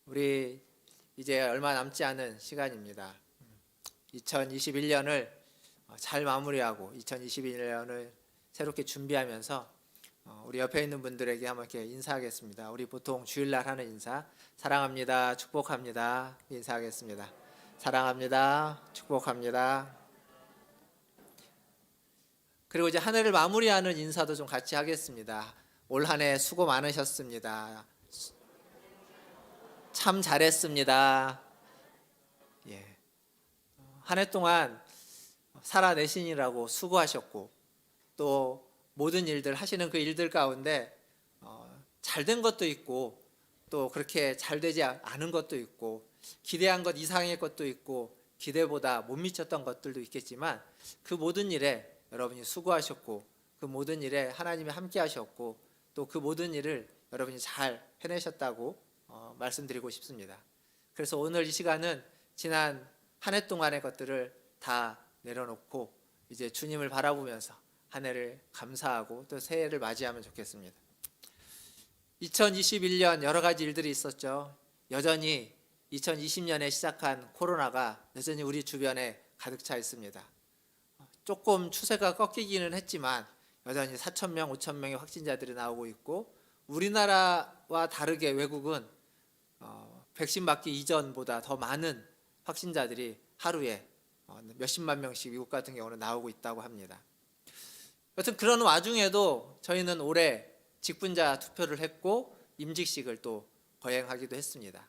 우리 이제 얼마 남지 않은 시간입니다. 2021년을 잘 마무리하고 2022년을 새롭게 준비하면서 우리 옆에 있는 분들에게 한번 이렇게 인사하겠습니다. 우리 보통 주일날 하는 인사, 사랑합니다, 축복합니다 인사하겠습니다. 사랑합니다, 축복합니다. 그리고 이제 한 해를 마무리하는 인사도 좀 같이 하겠습니다. 올 한 해 수고 많으셨습니다. 참 잘했습니다. 예. 한 해 동안 살아내시느라고 수고하셨고, 또 모든 일들 하시는 그 일들 가운데 잘된 것도 있고, 또 그렇게 잘 되지 않은 것도 있고, 기대한 것 이상의 것도 있고, 기대보다 못 미쳤던 것들도 있겠지만, 그 모든 일에 여러분이 수고하셨고, 그 모든 일에 하나님이 함께 하셨고, 또 그 모든 일을 여러분이 잘 해내셨다고 말씀드리고 싶습니다. 그래서 오늘 이 시간은 지난 한 해 동안의 것들을 다 내려놓고 이제 주님을 바라보면서 한 해를 감사하고 또 새해를 맞이하면 좋겠습니다. 2021년 여러 가지 일들이 있었죠. 여전히 2020년에 시작한 코로나가 여전히 우리 주변에 가득 차 있습니다. 조금 추세가 꺾이기는 했지만 여전히 4,000명, 5,000명의 확진자들이 나오고 있고, 우리나라와 다르게 외국은 백신 맞기 이전보다 더 많은 확진자들이 하루에 몇십만 명씩 미국 같은 경우는 나오고 있다고 합니다. 여튼 그런 와중에도 저희는 올해 직분자 투표를 했고 임직식을 또 거행하기도 했습니다.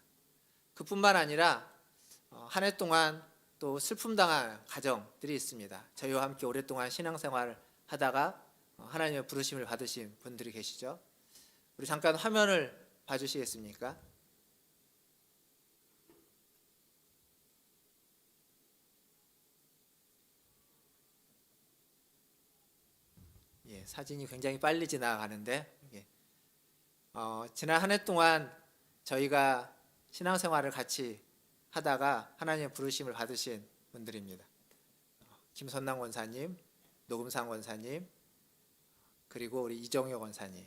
그뿐만 아니라 한 해 동안 또 슬픔당한 가정들이 있습니다. 저희와 함께 오랫동안 신앙생활을 하다가 하나님의 부르심을 받으신 분들이 계시죠. 우리 잠깐 화면을 봐주시겠습니까? 예, 사진이 굉장히 빨리 지나가는데, 지난 한 해 동안 저희가 신앙생활을 같이 하다가 하나님의 부르심을 받으신 분들입니다. 김선남 권사님, 노금상 권사님, 그리고 우리 이정효 권사님.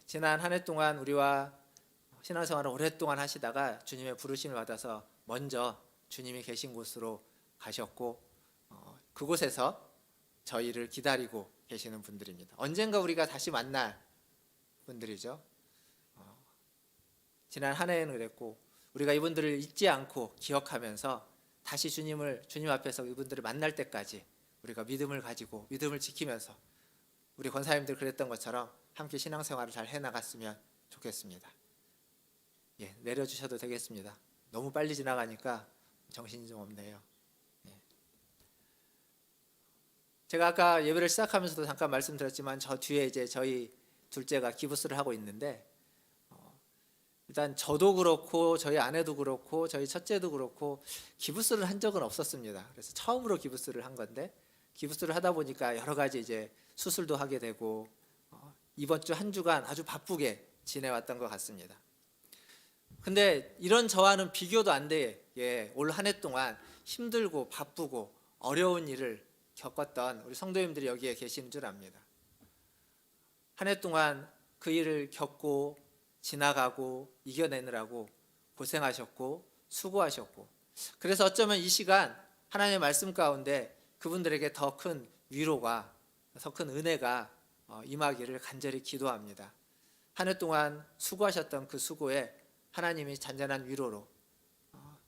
지난 한 해 동안 우리와 신앙생활을 오랫동안 하시다가 주님의 부르심을 받아서 먼저 주님이 계신 곳으로 가셨고, 그곳에서 저희를 기다리고 계시는 분들입니다. 언젠가 우리가 다시 만날 분들이죠. 지난 한 해에는 그랬고, 우리가 이분들을 잊지 않고 기억하면서 다시 주님 앞에서 이분들을 만날 때까지 우리가 믿음을 가지고 믿음을 지키면서 우리 권사님들 그랬던 것처럼 함께 신앙생활을 잘 해나갔으면 좋겠습니다. 예, 내려주셔도 되겠습니다. 너무 빨리 지나가니까 정신이 좀 없네요. 예. 제가 아까 예배를 시작하면서도 잠깐 말씀드렸지만 저 뒤에 이제 저희 둘째가 기부스를 하고 있는데, 일단 저도 그렇고 저희 아내도 그렇고 저희 첫째도 그렇고 기부스를 한 적은 없었습니다. 그래서 처음으로 기부스를 한 건데, 기부스를 하다 보니까 여러 가지 이제 수술도 하게 되고 이번 주 한 주간 아주 바쁘게 지내왔던 것 같습니다. 근데 이런 저와는 비교도 안 돼. 예, 올 한 해 동안 힘들고 바쁘고 어려운 일을 겪었던 우리 성도님들이 여기에 계시는 줄 압니다. 한 해 동안 그 일을 겪고 지나가고 이겨내느라고 고생하셨고 수고하셨고, 그래서 어쩌면 이 시간 하나님의 말씀 가운데 그분들에게 더 큰 위로가, 더 큰 은혜가 임하기를 간절히 기도합니다. 한 해 동안 수고하셨던 그 수고에 하나님이 잔잔한 위로로,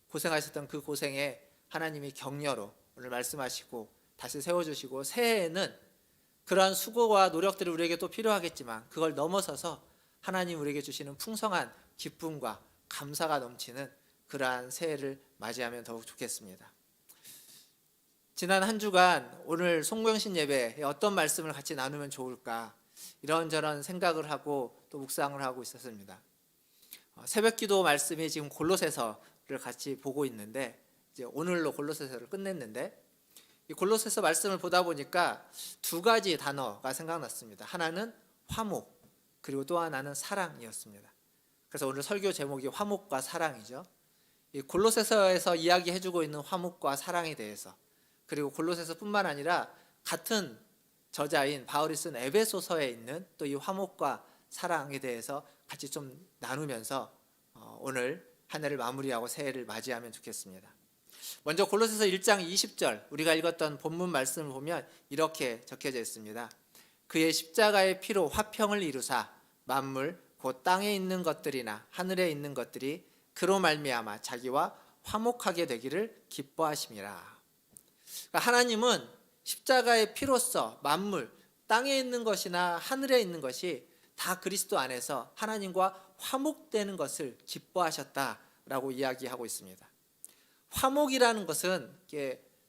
고생하셨던 그 고생에 하나님이 격려로 오늘 말씀하시고 다시 세워주시고, 새해에는 그러한 수고와 노력들이 우리에게 또 필요하겠지만 그걸 넘어서서 하나님 우리에게 주시는 풍성한 기쁨과 감사가 넘치는 그러한 새해를 맞이하면 더욱 좋겠습니다. 지난 한 주간 오늘 송구영신 예배에 어떤 말씀을 같이 나누면 좋을까, 이런저런 생각을 하고 또 묵상을 하고 있었습니다. 새벽기도 말씀이 지금 골로새서를 같이 보고 있는데, 이제 오늘로 골로새서를 끝냈는데, 이 골로새서 말씀을 보다 보니까 두 가지 단어가 생각났습니다. 하나는 화목, 그리고 또 하나는 사랑이었습니다. 그래서 오늘 설교 제목이 화목과 사랑이죠. 이 골로새서에서 이야기해주고 있는 화목과 사랑에 대해서, 그리고 골로새서뿐만 아니라 같은 저자인 바울이 쓴 에베소서에 있는 또 이 화목과 사랑에 대해서 같이 좀 나누면서 오늘 한 해를 마무리하고 새해를 맞이하면 좋겠습니다. 먼저 골로새서 1장 20절 우리가 읽었던 본문 말씀을 보면 이렇게 적혀져 있습니다. 그의 십자가의 피로 화평을 이루사 만물 곧 땅에 있는 것들이나 하늘에 있는 것들이 그로 말미암아 자기와 화목하게 되기를 기뻐하심이라. 그러니까 하나님은 십자가의 피로써 만물, 땅에 있는 것이나 하늘에 있는 것이 다 그리스도 안에서 하나님과 화목되는 것을 기뻐하셨다라고 이야기하고 있습니다. 화목이라는 것은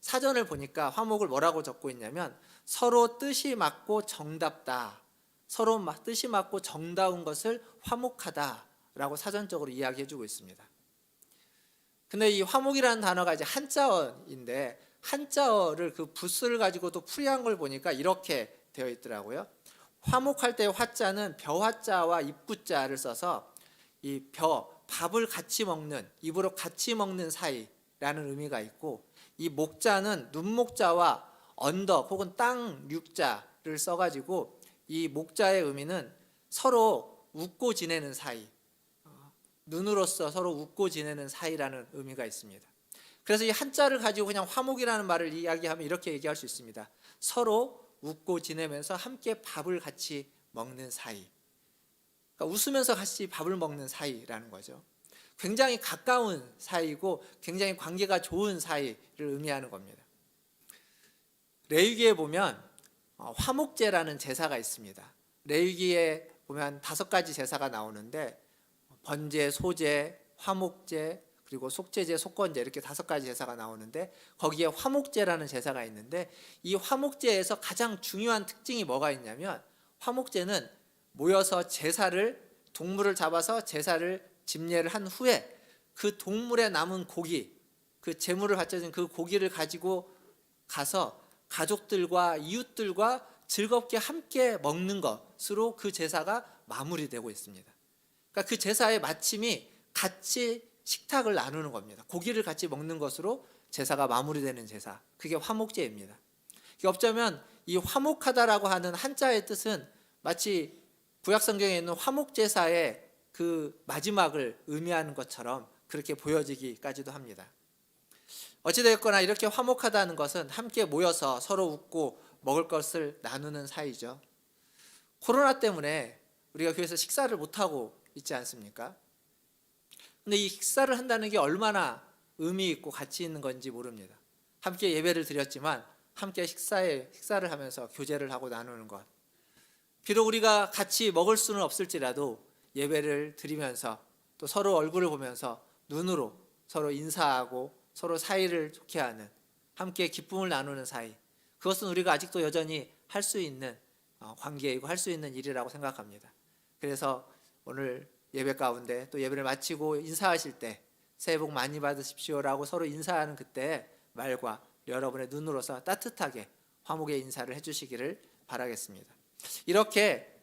사전을 보니까 화목을 뭐라고 적고 있냐면 서로 뜻이 맞고 정답다, 서로 뜻이 맞고 정다운 것을 화목하다라고 사전적으로 이야기해주고 있습니다. 근데 이 화목이라는 단어가 이제 한자어인데 한자어를 그 부스를 가지고 또 풀이한 걸 보니까 이렇게 되어 있더라고요. 화목할 때 화자는 벼화자와 입구자를 써서 이 밥을 같이 먹는, 입으로 같이 먹는 사이라는 의미가 있고, 이 목자는 눈목자와 언덕 혹은 땅 육자를 써가지고 이 목자의 의미는 서로 웃고 지내는 사이, 눈으로서 서로 웃고 지내는 사이라는 의미가 있습니다. 그래서 이 한자를 가지고 그냥 화목이라는 말을 이야기하면 이렇게 얘기할 수 있습니다. 서로 웃고 지내면서 함께 밥을 같이 먹는 사이, 그러니까 웃으면서 같이 밥을 먹는 사이라는 거죠. 굉장히 가까운 사이고 굉장히 관계가 좋은 사이를 의미하는 겁니다. 레위기에 보면 화목제라는 제사가 있습니다. 레위기에 보면 5가지 제사가 나오는데 번제, 소제, 화목제, 그리고 속죄제, 속건제 이렇게 5가지 제사가 나오는데 거기에 화목제라는 제사가 있는데 이 화목제에서 가장 중요한 특징이 뭐가 있냐면 화목제는 모여서 동물을 잡아서 제사를 집례를 한 후에 그 동물에 남은 고기, 그 제물을 바쳐진 그 고기를 가지고 가서 가족들과 이웃들과 즐겁게 함께 먹는 것으로 그 제사가 마무리되고 있습니다. 그러니까 그 제사의 마침이 같이 식탁을 나누는 겁니다. 고기를 같이 먹는 것으로 제사가 마무리되는 제사, 그게 화목제입니다. 어쩌면 이 화목하다라고 하는 한자의 뜻은 마치 구약성경에 있는 화목제사의 그 마지막을 의미하는 것처럼 그렇게 보여지기까지도 합니다. 어찌되었거나 이렇게 화목하다는 것은 함께 모여서 서로 웃고 먹을 것을 나누는 사이죠. 코로나 때문에 우리가 교회에서 식사를 못하고 있지 않습니까? 근데 이 식사를 한다는 게 얼마나 의미 있고 가치 있는 건지 모릅니다. 함께 예배를 드렸지만 함께 식사를 하면서 교제를 하고 나누는 것. 비록 우리가 같이 먹을 수는 없을지라도 예배를 드리면서 또 서로 얼굴을 보면서 눈으로 서로 인사하고 서로 사이를 좋게 하는, 함께 기쁨을 나누는 사이, 그것은 우리가 아직도 여전히 할 수 있는 관계이고 할 수 있는 일이라고 생각합니다. 그래서 오늘 예배 가운데 또 예배를 마치고 인사하실 때 새해 복 많이 받으십시오라고 서로 인사하는 그때 말과 여러분의 눈으로서 따뜻하게 화목의 인사를 해주시기를 바라겠습니다. 이렇게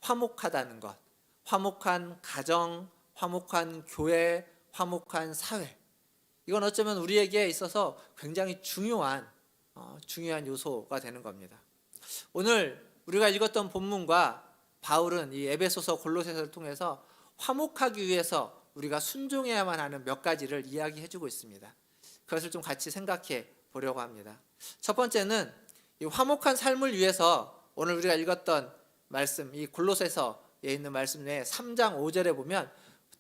화목하다는 것, 화목한 가정, 화목한 교회, 화목한 사회, 이건 어쩌면 우리에게 있어서 굉장히 중요한 요소가 되는 겁니다. 오늘 우리가 읽었던 본문과 바울은 이 에베소서 골로새서를 통해서 화목하기 위해서 우리가 순종해야만 하는 몇 가지를 이야기해주고 있습니다. 그것을 좀 같이 생각해 보려고 합니다. 첫 번째는 이 화목한 삶을 위해서 오늘 우리가 읽었던 말씀, 이 골로새서에 있는 말씀 중에 3장 5절에 보면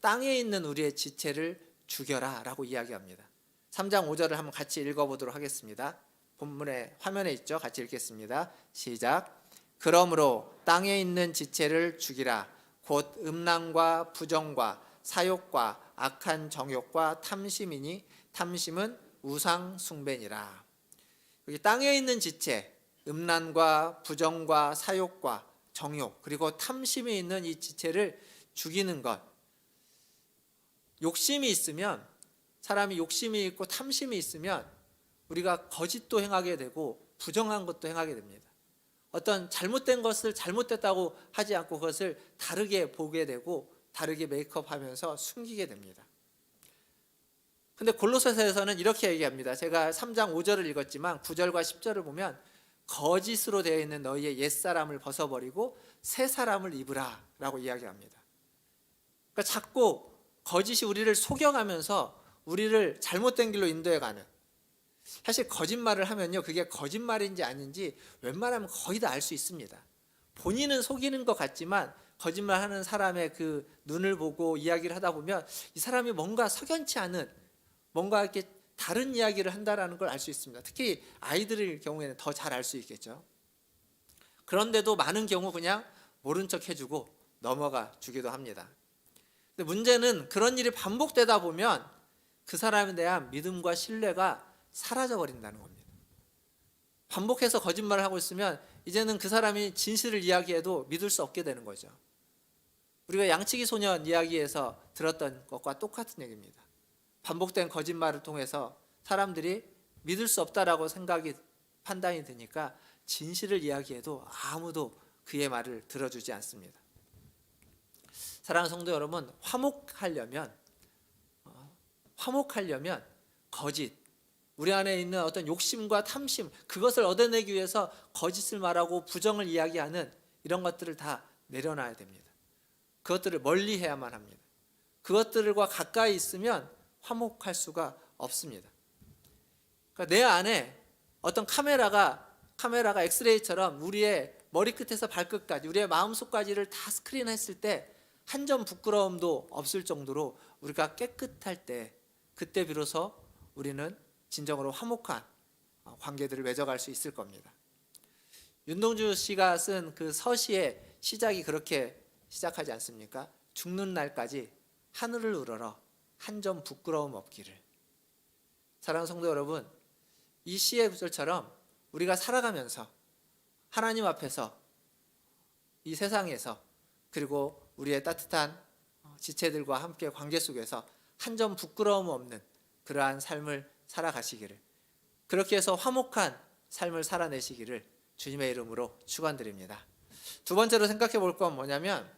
땅에 있는 우리의 지체를 죽여라 라고 이야기합니다. 3장 5절을 한번 같이 읽어보도록 하겠습니다. 본문에 화면에 있죠. 같이 읽겠습니다. 시작. 그러므로 땅에 있는 지체를 죽이라. 곧 음란과 부정과 사욕과 악한 정욕과 탐심이니 탐심은 우상 숭배니라. 여기 땅에 있는 지체, 음란과 부정과 사욕과 정욕, 그리고 탐심이 있는 이 지체를 죽이는 것. 욕심이 있으면, 사람이 욕심이 있고 탐심이 있으면 우리가 거짓도 행하게 되고 부정한 것도 행하게 됩니다. 어떤 잘못된 것을 잘못됐다고 하지 않고 그것을 다르게 보게 되고 다르게 메이크업하면서 숨기게 됩니다. 근데 골로새서에서는 이렇게 얘기합니다. 제가 3장 5절을 읽었지만 9절과 10절을 보면 거짓으로 되어 있는 너희의 옛사람을 벗어버리고 새 사람을 입으라 라고 이야기합니다. 그러니까 자꾸 거짓이 우리를 속여가면서 우리를 잘못된 길로 인도해가는, 사실 거짓말을 하면요, 그게 거짓말인지 아닌지 웬만하면 거의 다 알 수 있습니다. 본인은 속이는 것 같지만 거짓말하는 사람의 그 눈을 보고 이야기를 하다 보면 이 사람이 뭔가 석연치 않은, 뭔가 이렇게 다른 이야기를 한다라는 걸 알 수 있습니다. 특히 아이들의 경우에는 더 잘 알 수 있겠죠. 그런데도 많은 경우 그냥 모른 척 해주고 넘어가 주기도 합니다. 근데 문제는 그런 일이 반복되다 보면 그 사람에 대한 믿음과 신뢰가 사라져 버린다는 겁니다. 반복해서 거짓말을 하고 있으면 이제는 그 사람이 진실을 이야기해도 믿을 수 없게 되는 거죠. 우리가 양치기 소년 이야기에서 들었던 것과 똑같은 얘기입니다. 반복된 거짓말을 통해서 사람들이 믿을 수 없다라고 판단이 드니까 진실을 이야기해도 아무도 그의 말을 들어주지 않습니다. 사랑하는 성도 여러분, 화목하려면 거짓, 우리 안에 있는 어떤 욕심과 탐심, 그것을 얻어내기 위해서 거짓을 말하고 부정을 이야기하는 이런 것들을 다 내려놔야 됩니다. 그것들을 멀리 해야만 합니다. 그것들과 가까이 있으면 화목할 수가 없습니다. 그러니까 내 안에 어떤 카메라가 엑스레이처럼 우리의 머리끝에서 발끝까지, 우리의 마음속까지를 다 스크린했을 때 한 점 부끄러움도 없을 정도로 우리가 깨끗할 때, 그때 비로소 우리는 진정으로 화목한 관계들을 맺어갈 수 있을 겁니다. 윤동주 씨가 쓴 그 서시의 시작이 그렇게 시작하지 않습니까? 죽는 날까지 하늘을 우러러 한 점 부끄러움 없기를. 사랑하는 성도 여러분, 이 시의 구절처럼 우리가 살아가면서 하나님 앞에서, 이 세상에서, 그리고 우리의 따뜻한 지체들과 함께 관계 속에서 한 점 부끄러움 없는 그러한 삶을 살아가시기를, 그렇게 해서 화목한 삶을 살아내시기를 주님의 이름으로 축원드립니다. 두 번째로 생각해 볼 건 뭐냐면,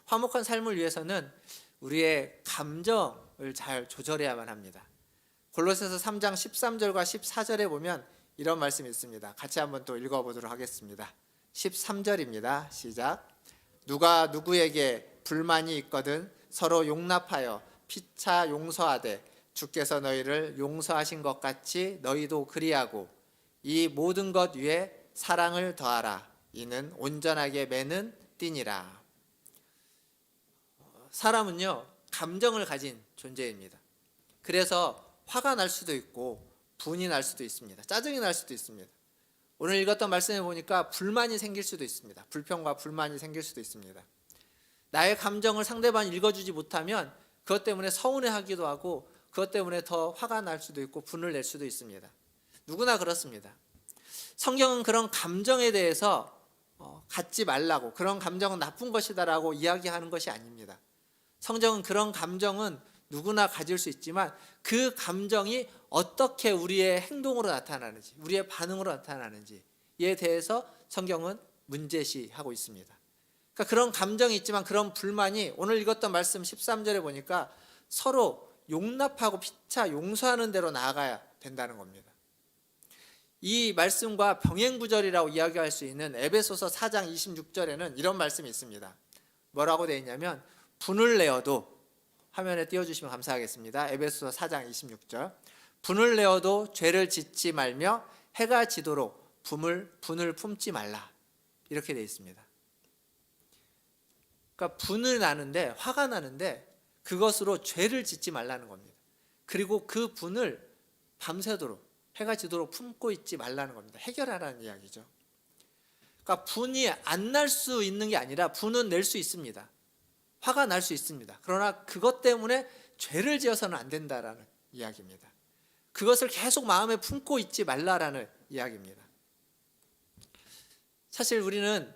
화목한 삶을 위해서는 우리의 감정을 잘 조절해야만 합니다. 골로새서 3장 13절과 14절에 보면 이런 말씀이 있습니다. 같이 한번 또 읽어보도록 하겠습니다. 13절입니다. 시작. 누가 누구에게 불만이 있거든 서로 용납하여 피차 용서하되 주께서 너희를 용서하신 것 같이 너희도 그리하고 이 모든 것 위에 사랑을 더하라. 이는 온전하게 매는 띠니라. 사람은요, 감정을 가진 존재입니다. 그래서 화가 날 수도 있고 분이 날 수도 있습니다. 짜증이 날 수도 있습니다. 오늘 읽었던 말씀에 보니까 불만이 생길 수도 있습니다. 불평과 불만이 생길 수도 있습니다. 나의 감정을 상대방이 읽어주지 못하면 그것 때문에 서운해하기도 하고 그것 때문에 더 화가 날 수도 있고 분을 낼 수도 있습니다. 누구나 그렇습니다. 성경은 그런 감정에 대해서 갖지 말라고, 그런 감정은 나쁜 것이다라고 이야기하는 것이 아닙니다. 성경은 그런 감정은 누구나 가질 수 있지만 그 감정이 어떻게 우리의 행동으로 나타나는지, 우리의 반응으로 나타나는지에 대해서 성경은 문제시하고 있습니다. 그러니까 그런 감정이 있지만 그런 불만이, 오늘 읽었던 말씀 13절에 보니까 서로 용납하고 피차 용서하는 대로 나아가야 된다는 겁니다. 이 말씀과 병행구절이라고 이야기할 수 있는 에베소서 4장 26절에는 이런 말씀이 있습니다. 뭐라고 되어 있냐면, 분을 내어도, 화면에 띄워주시면 감사하겠습니다. 에베소서 4장 26절. 분을 내어도 죄를 짓지 말며 해가 지도록 분을 품지 말라. 이렇게 되어 있습니다. 그러니까 분을 나는데, 화가 나는데 그것으로 죄를 짓지 말라는 겁니다. 그리고 그 분을 밤새도록, 해가 지도록 품고 있지 말라는 겁니다. 해결하라는 이야기죠. 그러니까 분이 안 날 수 있는 게 아니라 분은 낼 수 있습니다. 화가 날 수 있습니다. 그러나 그것 때문에 죄를 지어서는 안 된다라는 이야기입니다. 그것을 계속 마음에 품고 있지 말라라는 이야기입니다. 사실 우리는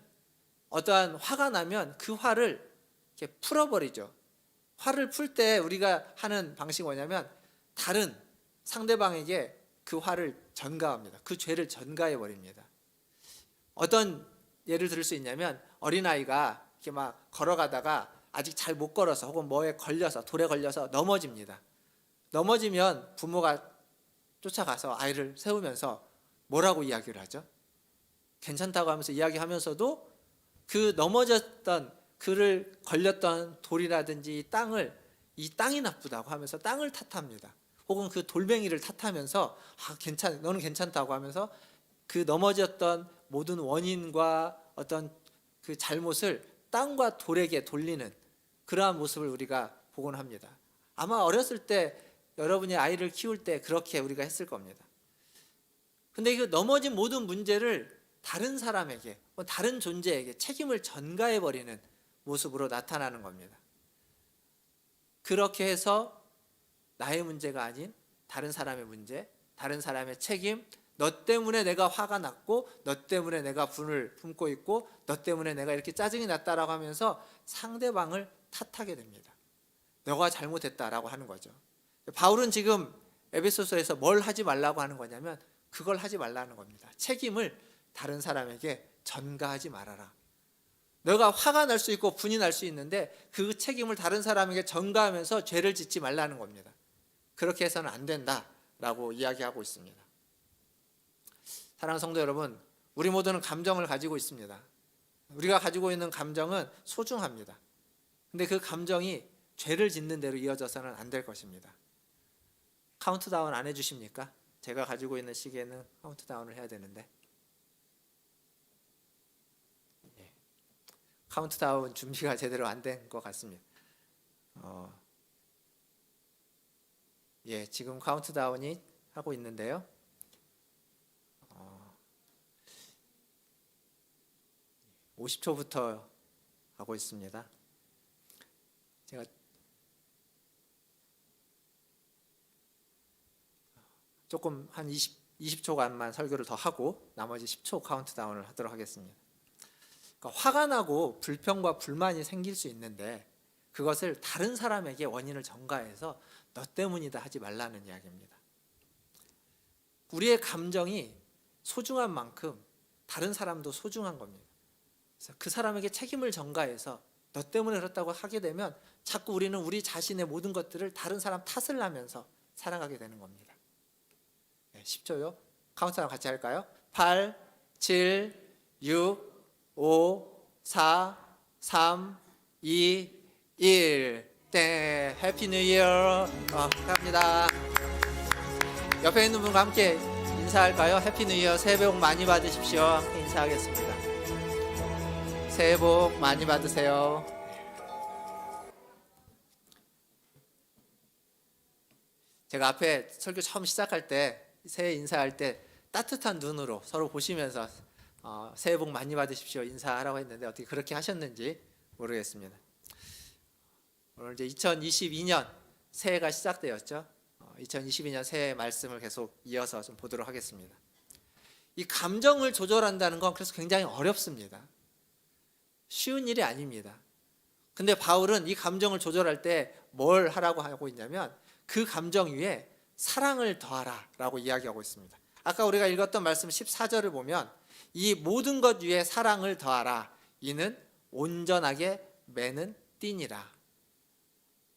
어떠한 화가 나면 그 화를 이렇게 풀어버리죠. 화를 풀 때 우리가 하는 방식이 뭐냐면, 다른 상대방에게 그 화를 전가합니다. 그 죄를 전가해 버립니다. 어떤 예를 들을 수 있냐면, 어린아이가 이렇게 막 걸어가다가 아직 잘 못 걸어서 혹은 뭐에 걸려서, 돌에 걸려서 넘어집니다. 넘어지면 부모가 쫓아가서 아이를 세우면서 뭐라고 이야기를 하죠? 괜찮다고 하면서 이야기하면서도 그 넘어졌던, 그를 걸렸던 돌이라든지 땅을 이 땅이 나쁘다고 하면서 땅을 탓합니다. 혹은 그 돌멩이를 탓하면서 너는 괜찮다고 하면서 그 넘어졌던 모든 원인과 어떤 그 잘못을 땅과 돌에게 돌리는 그러한 모습을 우리가 보곤 합니다. 아마 어렸을 때 여러분이 아이를 키울 때 그렇게 우리가 했을 겁니다. 근데 그 넘어진 모든 문제를 다른 사람에게, 다른 존재에게 책임을 전가해 버리는 모습으로 나타나는 겁니다. 그렇게 해서 나의 문제가 아닌 다른 사람의 문제, 다른 사람의 책임, 너 때문에 내가 화가 났고, 너 때문에 내가 분을 품고 있고, 너 때문에 내가 이렇게 짜증이 났다라고 하면서 상대방을 탓하게 됩니다. 너가 잘못했다라고 하는 거죠. 바울은 지금 에베소서에서 뭘 하지 말라고 하는 거냐면 그걸 하지 말라는 겁니다. 책임을 다른 사람에게 전가하지 말아라. 너가 화가 날 수 있고 분이 날 수 있는데 그 책임을 다른 사람에게 전가하면서 죄를 짓지 말라는 겁니다. 그렇게 해서는 안 된다라고 이야기하고 있습니다. 사랑하는 성도 여러분, 우리 모두는 감정을 가지고 있습니다. 우리가 가지고 있는 감정은 소중합니다. 근데 그 감정이 죄를 짓는 대로 이어져서는 안 될 것입니다. 카운트다운 안 해주십니까? 제가 가지고 있는 시계는 카운트다운을 해야 되는데 카운트다운 준비가 제대로 안 된 것 같습니다. 지금 카운트다운이 하고 있는데요. 50초부터 하고 있습니다. 제가 조금 한 20초간만 설교를 더 하고 나머지 10초 카운트다운을 하도록 하겠습니다. 그러니까 화가 나고 불평과 불만이 생길 수 있는데 그것을 다른 사람에게 원인을 전가해서 너 때문이다 하지 말라는 이야기입니다. 우리의 감정이 소중한 만큼 다른 사람도 소중한 겁니다. 그래서 그 사람에게 책임을 전가해서 너 때문에 그렇다고 하게 되면 자꾸 우리는 우리 자신의 모든 것들을 다른 사람 탓을 하면서 살아가게 되는 겁니다. 10초요. 카운트다운 같이 할까요? 8, 7, 6, 5, 4, 3, 2, 1. 네, 해피 뉴 이어. 갑니다. 옆에 있는 분과 함께 인사할까요? 해피 뉴 이어. 새해 복 많이 받으십시오. 함께 인사하겠습니다. 새해 복 많이 받으세요. 제가 앞에 설교 처음 시작할 때 새해 인사할 때 따뜻한 눈으로 서로 보시면서 새해 복 많이 받으십시오 인사하라고 했는데 어떻게 그렇게 하셨는지 모르겠습니다. 오늘 이제 2022년 새해가 시작되었죠. 2022년 새해 말씀을 계속 이어서 좀 보도록 하겠습니다. 이 감정을 조절한다는 건 그래서 굉장히 어렵습니다. 쉬운 일이 아닙니다. 근데 바울은 이 감정을 조절할 때 뭘 하라고 하고 있냐면 그 감정 위에 사랑을 더하라 라고 이야기하고 있습니다. 아까 우리가 읽었던 말씀 14절을 보면 이 모든 것 위에 사랑을 더하라. 이는 온전하게 매는 띠니라.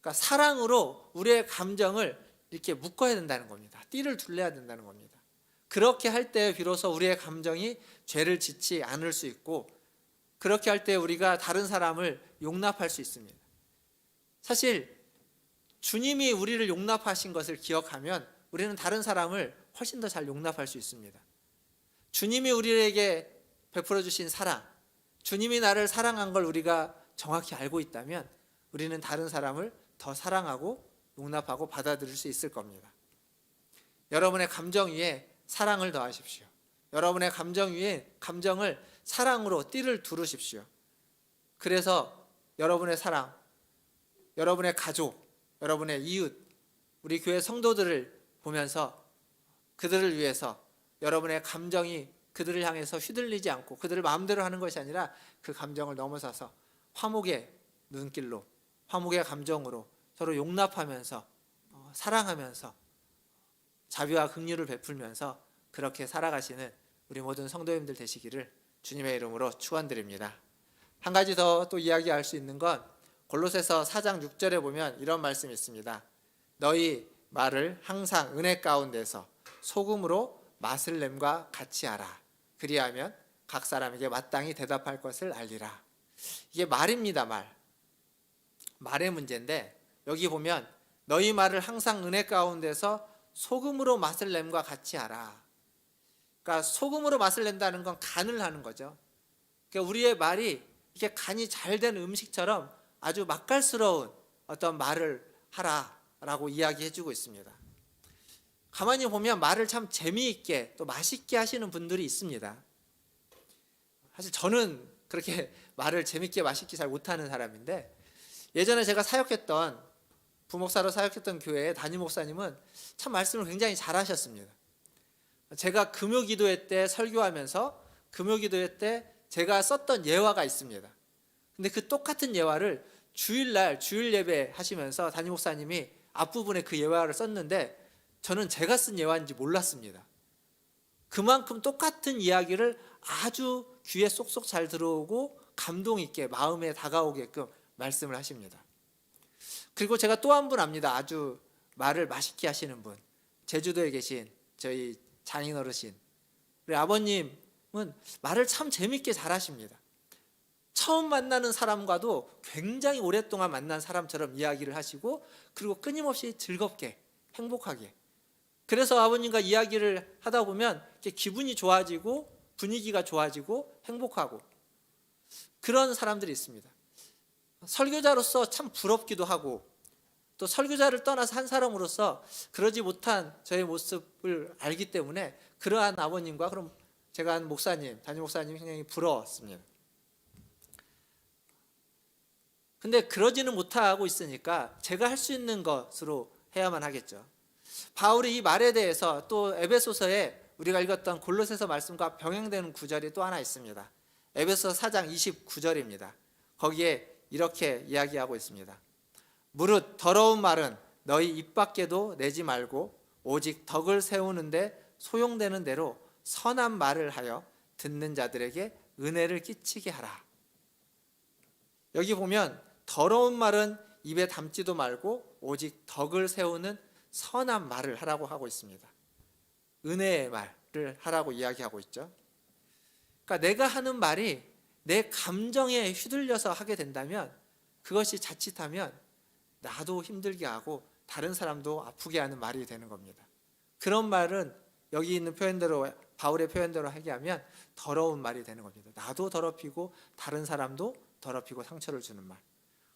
그러니까 사랑으로 우리의 감정을 이렇게 묶어야 된다는 겁니다. 띠를 둘러야 된다는 겁니다. 그렇게 할 때 비로소 우리의 감정이 죄를 짓지 않을 수 있고 그렇게 할 때 우리가 다른 사람을 용납할 수 있습니다. 사실 주님이 우리를 용납하신 것을 기억하면 우리는 다른 사람을 훨씬 더 잘 용납할 수 있습니다. 주님이 우리에게 베풀어 주신 사랑, 주님이 나를 사랑한 걸 우리가 정확히 알고 있다면 우리는 다른 사람을 더 사랑하고 용납하고 받아들일 수 있을 겁니다. 여러분의 감정 위에 사랑을 더하십시오. 여러분의 감정 위에 감정을 사랑으로 띠를 두르십시오. 그래서 여러분의 사랑, 여러분의 가족, 여러분의 이웃, 우리 교회 성도들을 보면서 그들을 위해서 여러분의 감정이 그들을 향해서 휘둘리지 않고 그들을 마음대로 하는 것이 아니라 그 감정을 넘어서서 화목의 눈길로, 화목의 감정으로 서로 용납하면서 사랑하면서 자비와 긍휼을 베풀면서 그렇게 살아가시는 우리 모든 성도님들 되시기를 주님의 이름으로 축원드립니다. 한 가지 더 또 이야기할 수 있는 건 골로새서 4장 6절에 보면 이런 말씀이 있습니다. 너희 말을 항상 은혜 가운데서 소금으로 맛을 냄과 같이 하라. 그리하면 각 사람에게 마땅히 대답할 것을 알리라. 이게 말입니다. 말의 문제인데 여기 보면 너희 말을 항상 은혜 가운데서 소금으로 맛을 냄과 같이 하라. 그러니까 소금으로 맛을 낸다는 건 간을 하는 거죠. 그러니까 우리의 말이 이렇게 간이 잘 된 음식처럼 아주 맛깔스러운 어떤 말을 하라라고 이야기해주고 있습니다. 가만히 보면 말을 참 재미있게 또 맛있게 하시는 분들이 있습니다. 사실 저는 그렇게 말을 재밌게 맛있게 잘 못하는 사람인데, 예전에 제가 사역했던 부목사로 사역했던 교회의 담임 목사님은 참 말씀을 굉장히 잘하셨습니다. 제가 금요기도회 때 설교하면서 금요기도회 때 제가 썼던 예화가 있습니다. 근데 그 똑같은 예화를 주일날 주일 예배 하시면서 담임 목사님이 앞부분에 그 예화를 썼는데 저는 제가 쓴 예화인지 몰랐습니다. 그만큼 똑같은 이야기를 아주 귀에 쏙쏙 잘 들어오고 감동 있게 마음에 다가오게끔 말씀을 하십니다. 그리고 제가 또 한 분 압니다. 아주 말을 맛있게 하시는 분, 제주도에 계신 저희 장인 어르신, 우리 아버님은 말을 참 재밌게 잘하십니다. 처음 만나는 사람과도 굉장히 오랫동안 만난 사람처럼 이야기를 하시고, 그리고 끊임없이 즐겁게 행복하게, 그래서 아버님과 이야기를 하다 보면 기분이 좋아지고 분위기가 좋아지고 행복하고 그런 사람들이 있습니다. 설교자로서 참 부럽기도 하고, 또 설교자를 떠나서 한 사람으로서 그러지 못한 저의 모습을 알기 때문에 그러한 아버님과 그럼 제가 한 목사님, 담임 목사님이 굉장히 부러웠습니다. 근데 그러지는 못하고 있으니까 제가 할 수 있는 것으로 해야만 하겠죠. 바울이 이 말에 대해서 또 에베소서에 우리가 읽었던 골로새서 말씀과 병행되는 구절이 또 하나 있습니다. 에베소서 4장 29절입니다. 거기에 이렇게 이야기하고 있습니다. 무릇 더러운 말은 너희 입 밖에도 내지 말고 오직 덕을 세우는데 소용되는 대로 선한 말을 하여 듣는 자들에게 은혜를 끼치게 하라. 여기 보면 더러운 말은 입에 담지도 말고 오직 덕을 세우는 선한 말을 하라고 하고 있습니다. 은혜의 말을 하라고 이야기하고 있죠. 그러니까 내가 하는 말이 내 감정에 휘둘려서 하게 된다면, 그것이 자칫하면 나도 힘들게 하고 다른 사람도 아프게 하는 말이 되는 겁니다. 그런 말은 여기 있는 표현대로, 바울의 표현대로 하게 하면 더러운 말이 되는 겁니다. 나도 더럽히고 다른 사람도 더럽히고 상처를 주는 말.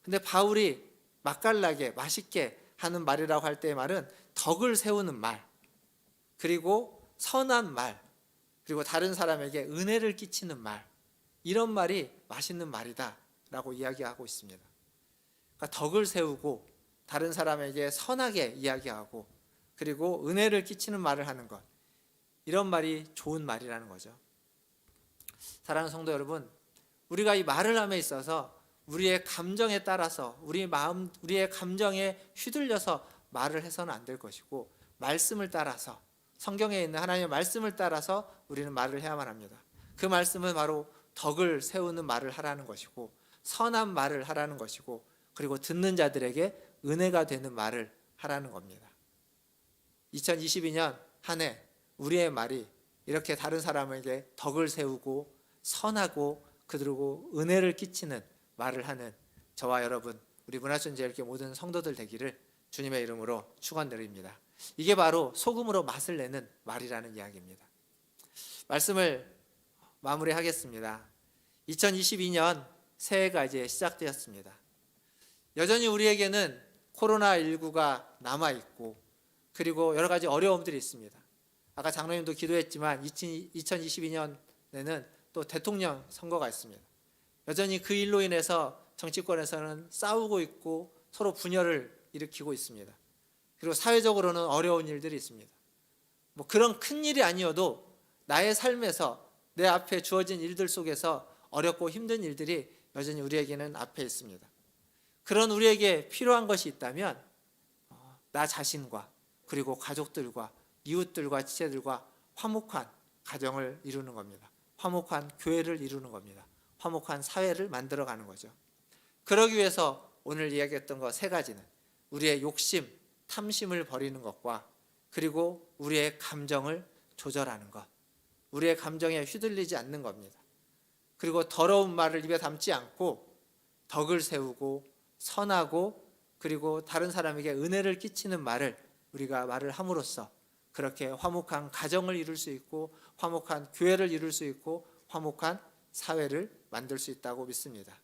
근데 바울이 맛깔나게 맛있게 하는 말이라고 할 때의 말은 덕을 세우는 말, 그리고 선한 말, 그리고 다른 사람에게 은혜를 끼치는 말, 이런 말이 맛있는 말이다 라고 이야기하고 있습니다. 그러니까 덕을 세우고 다른 사람에게 선하게 이야기하고 그리고 은혜를 끼치는 말을 하는 것, 이런 말이 좋은 말이라는 거죠. 사랑하는 성도 여러분, 우리가 이 말을 함에 있어서 우리의 감정에 따라서 우리의 감정에 휘둘려서 말을 해서는 안 될 것이고, 말씀을 따라서, 성경에 있는 하나님의 말씀을 따라서 우리는 말을 해야만 합니다. 그 말씀은 바로 덕을 세우는 말을 하라는 것이고 선한 말을 하라는 것이고, 그리고 듣는 자들에게 은혜가 되는 말을 하라는 겁니다. 2022년 한 해 우리의 말이 이렇게 다른 사람에게 덕을 세우고 선하고 그리고 은혜를 끼치는 말을 하는 저와 여러분, 우리 문화촌제일교회 모든 성도들 되기를 주님의 이름으로 축원드립니다. 이게 바로 소금으로 맛을 내는 말이라는 이야기입니다. 말씀을 마무리하겠습니다. 2022년 새해가 이제 시작되었습니다. 여전히 우리에게는 코로나19가 남아있고 그리고 여러 가지 어려움들이 있습니다. 아까 장로님도 기도했지만 2022년에는 또 대통령 선거가 있습니다. 여전히 그 일로 인해서 정치권에서는 싸우고 있고 서로 분열을 일으키고 있습니다. 그리고 사회적으로는 어려운 일들이 있습니다. 그런 큰 일이 아니어도 나의 삶에서 내 앞에 주어진 일들 속에서 어렵고 힘든 일들이 여전히 우리에게는 앞에 있습니다. 그런 우리에게 필요한 것이 있다면 나 자신과 그리고 가족들과 이웃들과 지체들과 화목한 가정을 이루는 겁니다. 화목한 교회를 이루는 겁니다. 화목한 사회를 만들어가는 거죠. 그러기 위해서 오늘 이야기했던 것 세 가지는 우리의 욕심, 탐심을 버리는 것과 그리고 우리의 감정을 조절하는 것, 우리의 감정에 휘둘리지 않는 겁니다. 그리고 더러운 말을 입에 담지 않고 덕을 세우고 선하고 그리고 다른 사람에게 은혜를 끼치는 말을 우리가 말을 함으로써 그렇게 화목한 가정을 이룰 수 있고 화목한 교회를 이룰 수 있고 화목한 사회를 만들 수 있다고 믿습니다.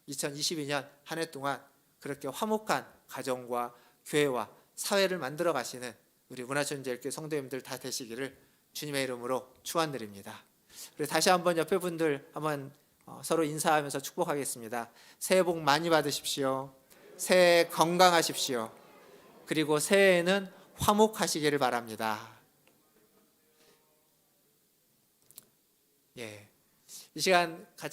2022년 한 해 동안 그렇게 화목한 가정과 교회와 사회를 만들어 가시는 우리 문화천지교회 성도님들 다 되시기를 주님의 이름으로 축원드립니다. 그리고 다시 한번 옆에 분들 한번 서로 인사하면서 축복하겠습니다. 새해 복 많이 받으십시오. 새해 건강하십시오. 그리고 새해에는 화목하시기를 바랍니다. 이 시간 같이